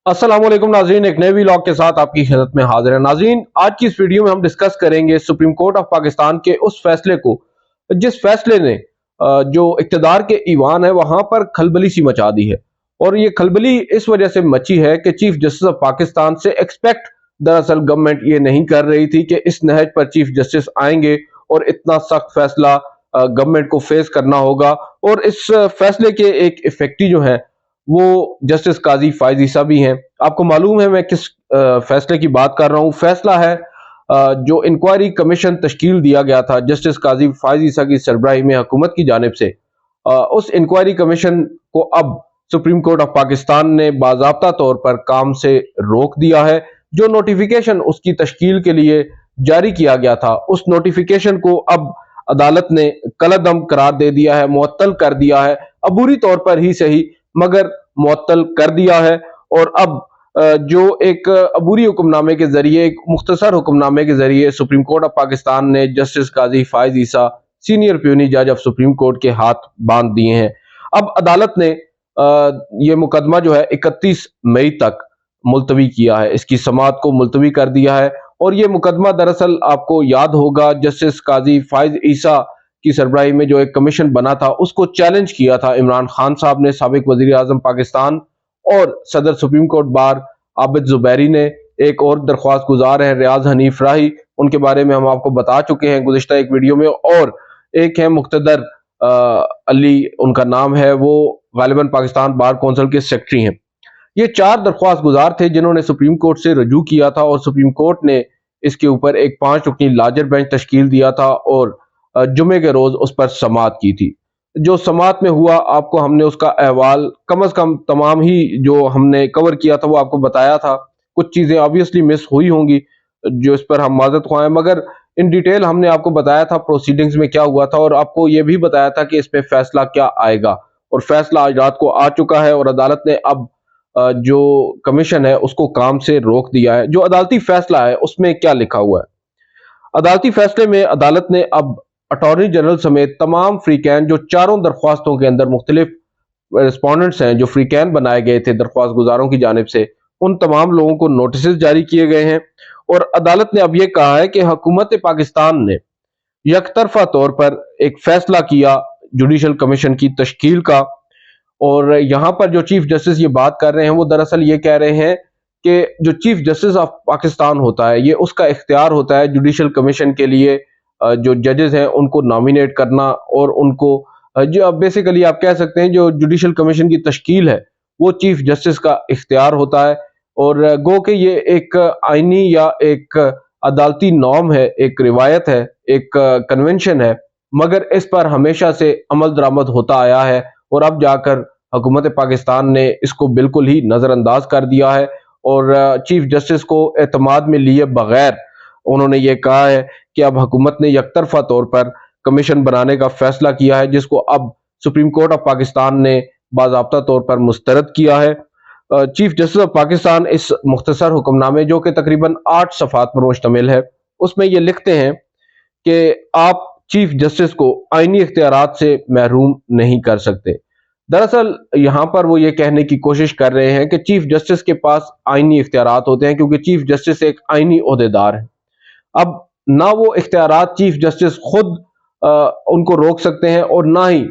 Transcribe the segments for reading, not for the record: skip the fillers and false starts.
अस्सलाम वालेकुम नाज़रीन, एक नए व्लॉग के साथ आपकी खिदमत में हाजिर है। नाज़रीन, आज की इस वीडियो में हम डिस्कस करेंगे सुप्रीम कोर्ट ऑफ पाकिस्तान के उस फैसले को जिस फैसले ने जो इक़्तिदार के ईवान है वहां पर खलबली सी मचा दी है। और ये खलबली इस वजह से मची है कि चीफ जस्टिस ऑफ पाकिस्तान से एक्सपेक्ट दरअसल गवर्नमेंट ये नहीं कर रही थी कि इस नहज पर चीफ जस्टिस आएंगे और इतना सख्त फैसला गवर्नमेंट को फेस करना होगा। और इस फैसले के एक इफेक्टिव जो है वो जस्टिस काजी फायज ईसा भी हैं। आपको मालूम है मैं किस फैसले की बात कर रहा हूँ। फैसला है जो इंक्वायरी कमीशन तश्कील दिया गया था जस्टिस काजी फायज ईसा की सरबराही में हुकूमत की जानिब से। उस इंक्वायरी कमीशन को अब सुप्रीम कोर्ट ऑफ पाकिस्तान ने बाज़ाब्ता तौर पर काम से रोक दिया है। जो नोटिफिकेशन उसकी तश्कील के लिए जारी किया गया था उस नोटिफिकेशन को अब अदालत ने कलअदम करार दे दिया है, मुअत्तल कर दिया है। अबूरी तौर पर ही सही मगर मुअत्तल कर दिया है। और अब जो एक अबूरी हुक्मनामे के जरिए, एक मुख्तसर हुक्मनामे के जरिए सुप्रीम कोर्ट ऑफ पाकिस्तान ने जस्टिस काजी फायज ईसा सीनियर प्यूनी जज ऑफ सुप्रीम कोर्ट के हाथ बांध दिए हैं। अब अदालत ने ये मुकदमा जो है 31 मई तक मुलतवी किया है, इसकी समाअत को मुलतवी कर दिया है। और ये मुकदमा दरअसल आपको याद होगा जस्टिस काजी फायज ईसा की सरबराही में जो एक कमीशन बना था उसको चैलेंज किया था इमरान खान साहब ने, साबिक वजीर आजम पाकिस्तान, और सदर supreme court bar Abid Zubairi ने। एक और दरख्वास्त गुजार है रियाज हनीफ राही, उनके बारे में हम आपको बता चुके हैं गुज़िश्ता एक वीडियो में। और एक है मुख्तदर अली, उनका नाम है, वो गालिबन पाकिस्तान बार कौंसिल के सेक्रेटरी हैं। ये 4 दरख्वास्त गुजार थे जिन्होंने सुप्रीम कोर्ट से रजू किया था और सुप्रीम कोर्ट ने इसके ऊपर एक 5 रुकनी लार्जर बेंच तश्कील दिया था और जुमे के रोज उस पर समाअत की थी। जो समाअत में हुआ आपको हमने उसका अहवाल कम अज कम तमाम ही जो हमने कवर किया था वो आपको बताया था। कुछ चीजें ऑब्वियसली मिस हुई होंगी जो इस पर हम माजरत ख्वाह हैं, मगर इन डिटेल हमने आपको बताया था प्रोसीडिंग्स में क्या हुआ था और आपको ये भी बताया था कि इस पे फैसला क्या आएगा। और फैसला आज रात को आ चुका है और अदालत ने अब जो कमीशन है उसको काम से रोक दिया है। जो अदालती फैसला है उसमें क्या लिखा हुआ है? अदालती फैसले में अदालत ने अब अटॉर्नी जनरल समेत तमाम फ्रीकैन जो चारों दरख्वास्तों के अंदर मुख्तलिफ रिस्पॉन्डेंट्स हैं, जो फ्रीकैन बनाए गए थे दरख्वास्त गुजारों की जानिब से, उन तमाम लोगों को नोटिस जारी किए गए हैं। और अदालत ने अब यह कहा है कि हुकूमत पाकिस्तान ने यकतरफा तौर पर एक फैसला किया जुडिशल कमीशन की तश्कील का। और यहां पर जो चीफ जस्टिस ये बात कर रहे हैं वो दरअसल ये कह रहे हैं कि जो चीफ जस्टिस ऑफ पाकिस्तान होता है ये उसका इख्तियार होता है जुडिशल कमीशन के लिए जो जजेस हैं उनको नॉमिनेट करना और उनको जो बेसिकली आप कह सकते हैं जो जुडिशल कमीशन की तश्कील है वो चीफ जस्टिस का इख्तियार होता है। और गो के ये एक आईनी या एक अदालती नॉर्म है, एक रिवायत है, एक कन्वेंशन है, मगर इस पर हमेशा से अमल दरामद होता आया है। और अब जाकर हुकूमत पाकिस्तान ने इसको बिल्कुल ही नज़रअंदाज कर दिया है और चीफ जस्टिस को एतमाद में लिए बगैर उन्होंने ये कहा है कि अब हुकूमत ने यकतरफा तौर पर कमीशन बनाने का फैसला किया है जिसको अब सुप्रीम कोर्ट ऑफ पाकिस्तान ने बाज़ाब्ता तौर पर मुस्तरद किया है। चीफ जस्टिस ऑफ पाकिस्तान इस मुख्तसर हुक्मनामे जो कि तकरीबन 8 सफ़ात पर मुश्तमिल है उसमें ये लिखते हैं कि आप चीफ जस्टिस को आईनी इख्तियारात से महरूम नहीं कर सकते। दरअसल यहाँ पर वो ये कहने की कोशिश कर रहे हैं कि चीफ जस्टिस के पास आईनी इख्तियारात होते हैं क्योंकि चीफ जस्टिस एक आईनी ओहदेदार है। अब ना वो इख्तियारात चीफ जस्टिस खुद उनको रोक सकते हैं और ना ही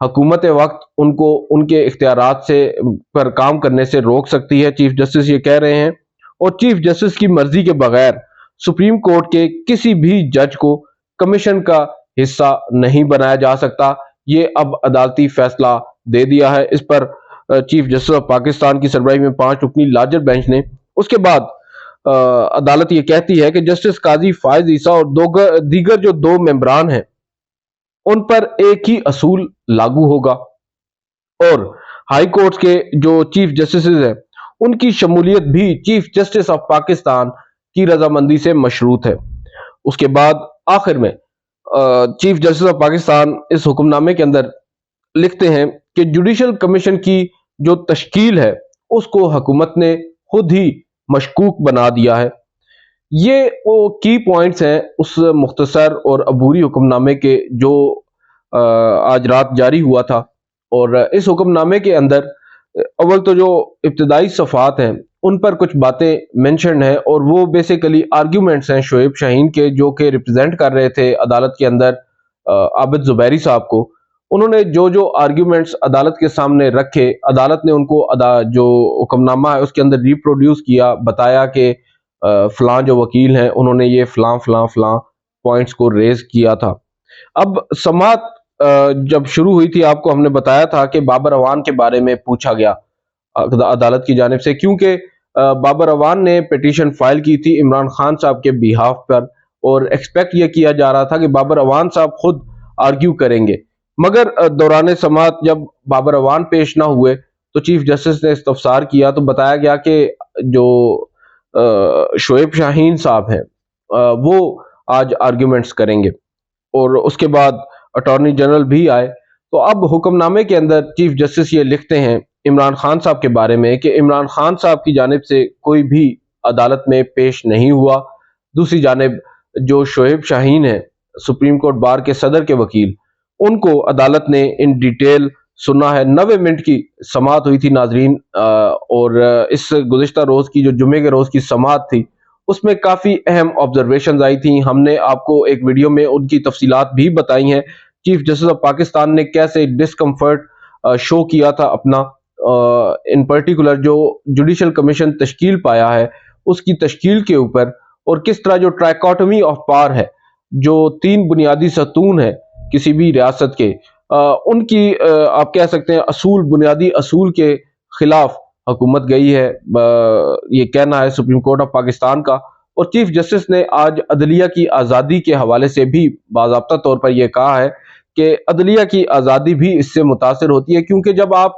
हुकूमत वक्त उनको उनके इख्तियारात से पर काम करने से रोक सकती है, चीफ जस्टिस ये कह रहे हैं। और चीफ जस्टिस की मर्जी के बगैर सुप्रीम कोर्ट के किसी भी जज को कमीशन का हिस्सा नहीं बनाया जा सकता। ये अब अदालती फैसला दे दिया है। इस पर चीफ जस्टिस ऑफ पाकिस्तान की सरबराही में 5 रुकनी लार्जर बेंच ने उसके बाद अदालत ये कहती है कि जस्टिस काजी फायज ईसा और दीगर जो 2 मेंबरान हैं उन पर एक ही असूल लागू होगा और हाई कोर्ट के जो चीफ जस्टिस हैं उनकी शमूलियत भी चीफ जस्टिस ऑफ पाकिस्तान की रजामंदी से मशरूत है। उसके बाद आखिर में चीफ जस्टिस ऑफ पाकिस्तान इस हुक्मनामे के अंदर लिखते हैं कि जुडिशल कमीशन की जो तश्कील है उसको हुकूमत ने खुद ही मशकूक बना दिया है। ये वो की पॉइंट्स हैं उस मुख्तसर और अबूरी हुक्मनामे के जो आज रात जारी हुआ था। और इस हुक्मनामे के अंदर अव्वल तो जो इब्तदाई सफ़ात हैं उन पर कुछ बातें मेंशन हैं और वो बेसिकली आर्ग्यूमेंट्स हैं शोएब शाहीन के, जो कि रिप्रेजेंट कर रहे थे अदालत के अंदर आबिद जुबैरी साहब को। उन्होंने जो जो आर्ग्यूमेंट्स अदालत के सामने रखे, अदालत ने उनको जो हुक्मनामा है उसके अंदर रिप्रोड्यूस किया, बताया कि फलां जो वकील हैं उन्होंने ये फलां फलां फलां पॉइंट्स को रेज किया था। अब समाअत जब शुरू हुई थी, आपको हमने बताया था कि बाबर अवान के बारे में पूछा गया अदालत की जानिब से, क्योंकि बाबर अवान ने पिटीशन फाइल की थी इमरान खान साहब के बिहाफ पर, और एक्सपेक्ट यह किया जा रहा था कि बाबर अवान साहब खुद आर्ग्यू करेंगे। मगर दौरान समाअत जब बाबर अवान पेश ना हुए तो चीफ जस्टिस ने इस्तफसार किया, तो बताया गया कि जो शोएब शाहीन साहब हैं वो आज आर्ग्यूमेंट्स करेंगे, और उसके बाद अटॉर्नी जनरल भी आए। तो अब हुक्मनामे के अंदर चीफ जस्टिस ये लिखते हैं इमरान खान साहब के बारे में कि इमरान खान साहब की जानिब से कोई भी अदालत में पेश नहीं हुआ। दूसरी जानिब जो शोएब शाहीन है, सुप्रीम कोर्ट बार के सदर के वकील, उनको अदालत ने इन डिटेल सुना है। 90 मिनट की समाअत हुई थी नाजरीन, और इस गुज़िश्ता रोज की जो जुमे के रोज की समाअत थी उसमें काफी अहम ऑब्जर्वेशंस आई थी। हमने आपको एक वीडियो में उनकी तफसीलात भी बताई हैं। चीफ जस्टिस ऑफ पाकिस्तान ने कैसे डिस्कम्फर्ट शो किया था अपना, इन पर्टिकुलर जो जुडिशल कमीशन तश्कील पाया है उसकी तश्कील के ऊपर, और किस तरह जो ट्राइकोटमी ऑफ पावर है, जो 3 बुनियादी सतून है किसी भी रियासत के, उनकी आप कह सकते हैं असूल, बुनियादी असूल के खिलाफ हुकूमत गई है, ये कहना है सुप्रीम कोर्ट ऑफ पाकिस्तान का। और चीफ जस्टिस ने आज अदलिया की आज़ादी के हवाले से भी बाज़ाब्ता तौर पर यह कहा है कि अदलिया की आज़ादी भी इससे मुतासिर होती है, क्योंकि जब आप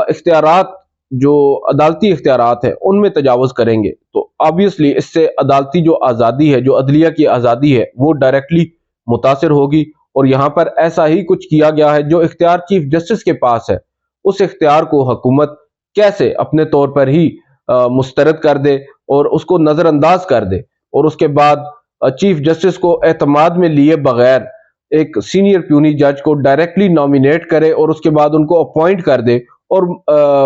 इख्तियारात, जो अदालती इख्तियारात हैं, उनमें तजावुज़ करेंगे तो ऑब्वियसली इससे अदालती जो आज़ादी है, जो अदलिया की आज़ादी है, वो डायरेक्टली मुतासिर होगी। और यहाँ पर ऐसा ही कुछ किया गया है, जो इख्तियार चीफ जस्टिस के पास है उस इख्तियार को हुकूमत कैसे अपने तौर पर ही मुस्तरद कर दे और उसको नजरअंदाज कर दे, और उसके बाद चीफ जस्टिस को एतमाद में लिए बगैर एक सीनियर प्यूनी जज को डायरेक्टली नॉमिनेट करे और उसके बाद उनको अपॉइंट कर दे। और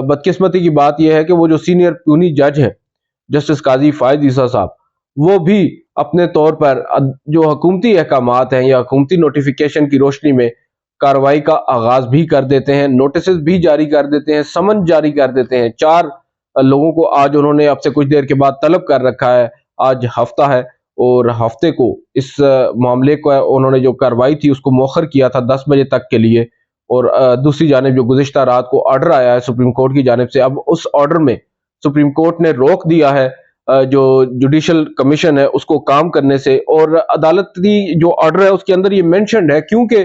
बदकिस्मती की बात यह है कि वो जो सीनियर प्यूनी जज हैं जस्टिस काजी फायद ईसा साहब, वो भी अपने तौर पर जो हुकूमती अहकामात हैं या हुकूमती नोटिफिकेशन की रोशनी में कार्रवाई का आगाज भी कर देते हैं, नोटिस भी जारी कर देते हैं, समन जारी कर देते हैं। 4 लोगों को आज उन्होंने अब से कुछ देर के बाद तलब कर रखा है। आज हफ्ता है और हफ्ते को इस मामले को उन्होंने जो कार्रवाई थी उसको मौखर किया था 10 बजे तक के लिए। और दूसरी जानिब जो गुज़िश्ता रात को ऑर्डर आया है सुप्रीम कोर्ट की जानिब से, अब उस ऑर्डर में सुप्रीम कोर्ट ने रोक दिया है जो जुडिशल कमीशन है उसको काम करने से। और अदालती जो ऑर्डर है उसके अंदर ये मेंशन्ड है, क्योंकि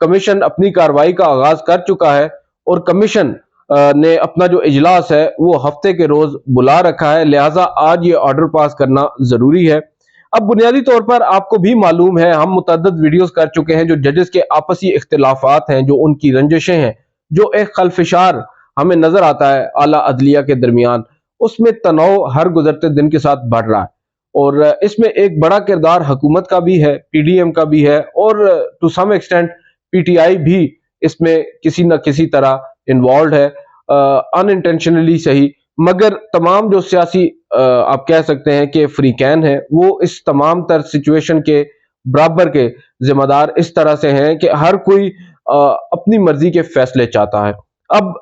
कमीशन अपनी कार्रवाई का आगाज कर चुका है और कमीशन ने अपना जो इजलास है वो हफ्ते के रोज बुला रखा है, लिहाजा आज ये ऑर्डर पास करना जरूरी है। अब बुनियादी तौर पर आपको भी मालूम है, हम मुतअद्दिद वीडियोस कर चुके हैं, जो जजेस के आपसी इख्तिलाफात हैं, जो उनकी रंजिशें हैं, जो एक खलफिशार हमें नजर आता है आला अदलिया के दरमियान, उसमें तनाव हर गुजरते दिन के साथ बढ़ रहा है। और इसमें एक बड़ा किरदार हुकूमत का भी है, पीडीएम का भी है, और टू सम एक्सटेंट पीटीआई भी इसमें किसी न किसी तरह इन्वॉल्व है, अनइंटेंशनली सही, मगर तमाम जो सियासी आप कह सकते हैं कि फ्रीकैन है, वो इस तमाम तर सिचुएशन के बराबर के जिम्मेदार इस तरह से हैं कि हर कोई अपनी मर्जी के फैसले चाहता है। अब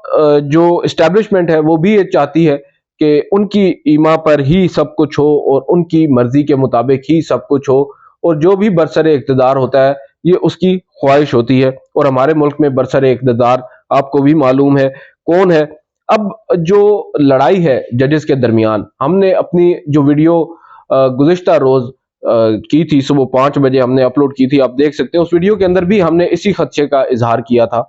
जो इस्टेब्लिशमेंट है वो भी ये चाहती है कि उनकी ईमा पर ही सब कुछ हो और उनकी मर्जी के मुताबिक ही सब कुछ हो, और जो भी बरसरे इक़्तिदार होता है ये उसकी ख्वाहिश होती है। और हमारे मुल्क में बरसरे इक़्तिदार आपको भी मालूम है कौन है। अब जो लड़ाई है जजेस के दरमियान, हमने अपनी जो वीडियो गुज़िश्ता रोज की थी, सुबह 5 बजे हमने अपलोड की थी, आप देख सकते हैं उस वीडियो के अंदर भी हमने इसी खदशे का इजहार किया था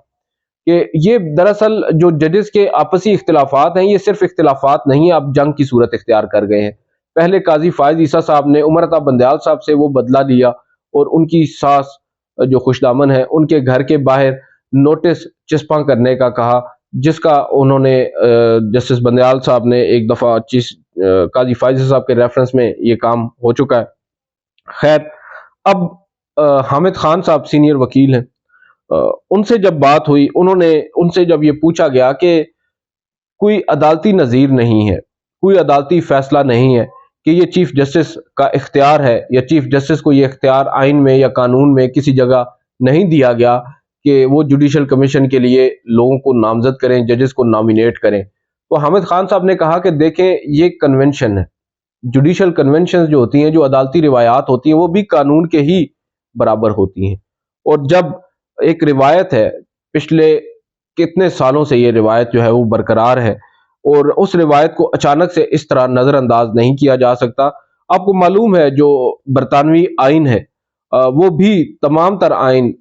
कि ये दरअसल जो जजेस के आपसी इख्तिलाफात हैं ये सिर्फ इख्तिलाफात नहीं, आप जंग की सूरत इख्तियार कर गए हैं। पहले काजी फायद ईसा साहब ने उमर अता बंदयाल साहब से वो बदला लिया और उनकी सास जो खुशदामन है उनके घर के बाहर नोटिस चिस्पा करने का कहा, जिसका उन्होंने जस्टिस बंदयाल साहब ने एक दफा काजी फायद ईसा साहब के रेफरेंस में ये काम हो चुका है। खैर, अब हामिद खान साहब सीनियर वकील हैं, उनसे जब बात हुई, उनसे जब ये पूछा गया कि कोई अदालती नज़ीर नहीं है کوئی عدالتی فیصلہ نہیں ہے کہ یہ چیف جسٹس کا اختیار ہے، یا چیف جسٹس کو یہ اختیار آئین میں یا قانون میں کسی جگہ نہیں دیا گیا کہ وہ جوڈیشل کمیشن کے لیے لوگوں کو نامزد کریں، ججز کو نامینیٹ کریں۔ تو حامد خان صاحب نے کہا کہ دیکھیں یہ کنونشن ہے، جوڈیشل کنونشنز جو ہوتی ہیں، جو عدالتی روایات ہوتی ہیں، وہ بھی قانون کے ہی برابر ہوتی ہیں۔ اور جب ایک روایت ہے، پچھلے کتنے سالوں سے یہ روایت جو ہے وہ برقرار ہے، اور اس روایت کو اچانک سے اس طرح نظر انداز نہیں کیا جا سکتا۔ آپ کو معلوم ہے جو برطانوی آئین ہے وہ بھی تمام تر آئین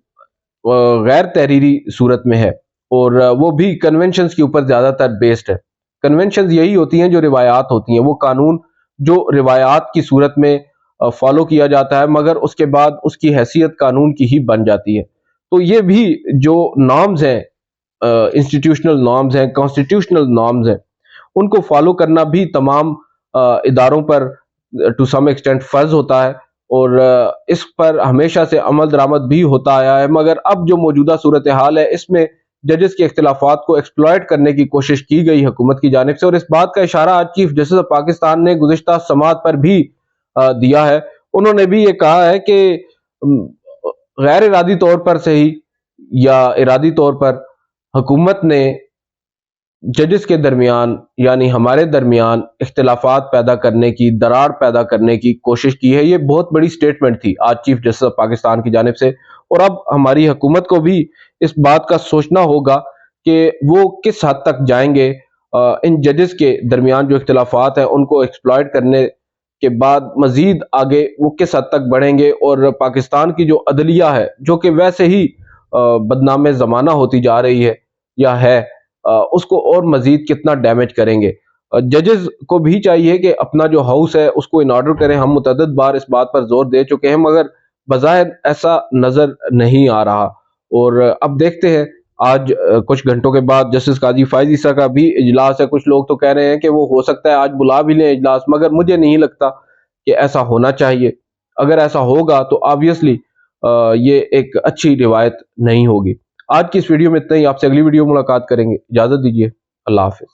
غیر تحریری صورت میں ہے، اور وہ بھی کنونشنز کے اوپر زیادہ تر بیسڈ ہے۔ کنونشنز یہی ہوتی ہیں جو روایات ہوتی ہیں، وہ قانون جو روایات کی صورت میں فالو کیا جاتا ہے، مگر اس کے بعد اس کی حیثیت قانون کی ہی بن جاتی ہے۔ تو یہ بھی جو نارمز ہیں، انسٹیٹیوشنل نارمز ہیں، کانسٹیٹیوشنل نارمز ہیں، ان کو فالو کرنا بھی تمام اداروں پر ٹو سم ایکسٹینٹ فرض ہوتا ہے، اور اس پر ہمیشہ سے عمل درآمد بھی ہوتا آیا ہے۔ مگر اب جو موجودہ صورتحال ہے، اس میں ججز کے اختلافات کو ایکسپلائٹ کرنے کی کوشش کی گئی حکومت کی جانب سے، اور اس بات کا اشارہ آج چیف جسٹس آف پاکستان نے گزشتہ سماعت پر بھی دیا ہے۔ انہوں نے بھی یہ کہا ہے کہ غیر ارادی طور پر سے ہی یا ارادی طور پر حکومت نے ججز کے درمیان یعنی ہمارے درمیان اختلافات پیدا کرنے کی، دراڑ پیدا کرنے کی کوشش کی ہے۔ یہ بہت بڑی سٹیٹمنٹ تھی آج چیف جسٹس آف پاکستان کی جانب سے، اور اب ہماری حکومت کو بھی اس بات کا سوچنا ہوگا کہ وہ کس حد تک جائیں گے، ان ججز کے درمیان جو اختلافات ہیں ان کو ایکسپلائٹ کرنے کے بعد مزید آگے وہ کس حد تک بڑھیں گے، اور پاکستان کی جو عدلیہ ہے جو کہ ویسے ہی بدنام زمانہ ہوتی جا رہی ہے یا ہے، اس کو اور مزید کتنا ڈیمیج کریں گے۔ ججز کو بھی چاہیے کہ اپنا جو ہاؤس ہے اس کو ان آرڈر کریں۔ ہم متعدد بار اس بات پر زور دے چکے ہیں، مگر بظاہر ایسا نظر نہیں آ رہا، اور اب دیکھتے ہیں آج کچھ گھنٹوں کے بعد جسٹس قاضی فائز عیسیٰ کا بھی اجلاس ہے۔ کچھ لوگ تو کہہ رہے ہیں کہ وہ ہو سکتا ہے آج بلا بھی لیں اجلاس، مگر مجھے نہیں لگتا کہ ایسا ہونا چاہیے۔ اگر ایسا ہوگا تو آبویسلی یہ ایک اچھی روایت نہیں ہوگی۔ آج کی اس ویڈیو میں اتنا ہی، آپ سے اگلی ویڈیو ملاقات کریں گے۔ اجازت دیجیے، اللہ حافظ۔